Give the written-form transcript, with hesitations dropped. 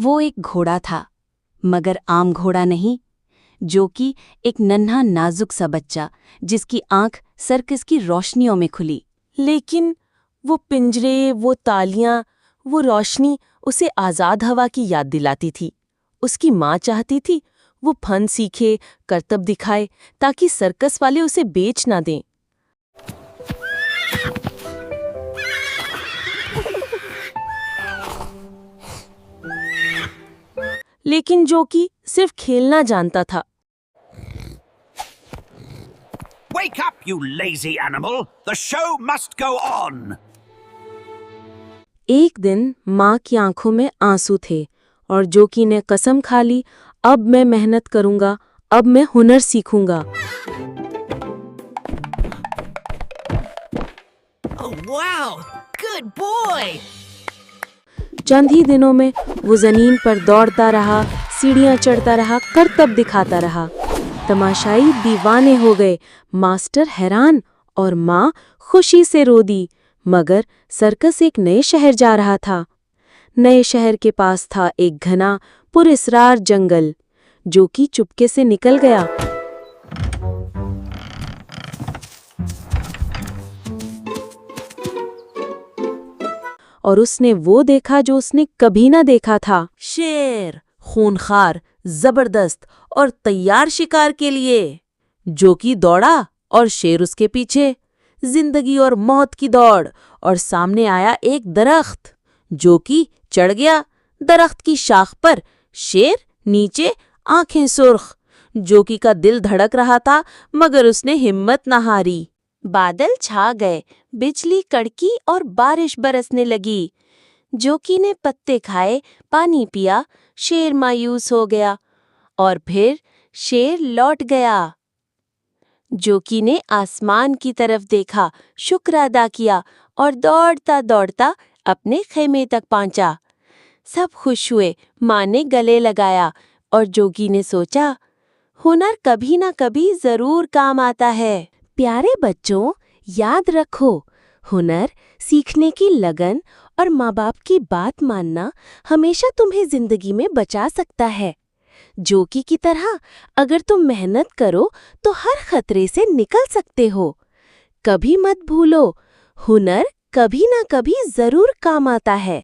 वो एक घोड़ा था, मगर आम घोड़ा नहीं, जो कि एक नन्हा नाजुक सा बच्चा जिसकी आंख सर्कस की रोशनियों में खुली। लेकिन वो पिंजरे, वो तालियां, वो रोशनी उसे आज़ाद हवा की याद दिलाती थी। उसकी माँ चाहती थी वो फन सीखे, करतब दिखाए, ताकि सर्कस वाले उसे बेच ना दें। लेकिन जो कि सिर्फ खेलना जानता था। Wake up, you lazy animal! The show must go on! एक दिन माँ की आंखों में आंसू थे और जोकी ने कसम खा ली, अब मैं मेहनत करूंगा, अब मैं हुनर सीखूंगा। Oh, wow! Good boy! चंद ही दिनों में वो जमीन पर दौड़ता रहा, सीढ़ियां चढ़ता रहा, करतब दिखाता रहा। तमाशाई दीवाने हो गए, मास्टर हैरान और माँ खुशी से रो दी। मगर सर्कस एक नए शहर जा रहा था। नए शहर के पास था एक घना पुरस्रार जंगल। जो कि चुपके से निकल गया। और उसने वो देखा जो उसने कभी ना देखा था। शेर, खूनखार, जबरदस्त और तैयार शिकार के लिए। जो कि दौड़ा और शेर उसके पीछे। जिंदगी और मौत की दौड़। और सामने आया एक दरख्त। जो कि चढ़ गया दरख्त की शाख पर। शेर नीचे, आंखें सुर्ख। जोकी का दिल धड़क रहा था, मगर उसने हिम्मत न हारी। बादल छा गए, बिजली कड़की और बारिश बरसने लगी। जोकी ने पत्ते खाए, पानी पिया, शेर मायूस हो गया। और फिर शेर लौट गया। जोकी ने आसमान की तरफ देखा, शुक्र अदा किया और दौड़ता दौड़ता अपने खेमे तक पहुंचा। सब खुश हुए, माँ ने गले लगाया और जोगी ने सोचा, हुनर कभी ना कभी जरूर काम आता है। प्यारे बच्चों, याद रखो, हुनर सीखने की लगन और माँ बाप की बात मानना हमेशा तुम्हें जिंदगी में बचा सकता है। जोकी की तरह अगर तुम मेहनत करो तो हर खतरे से निकल सकते हो। कभी मत भूलो, हुनर कभी ना कभी जरूर काम आता है।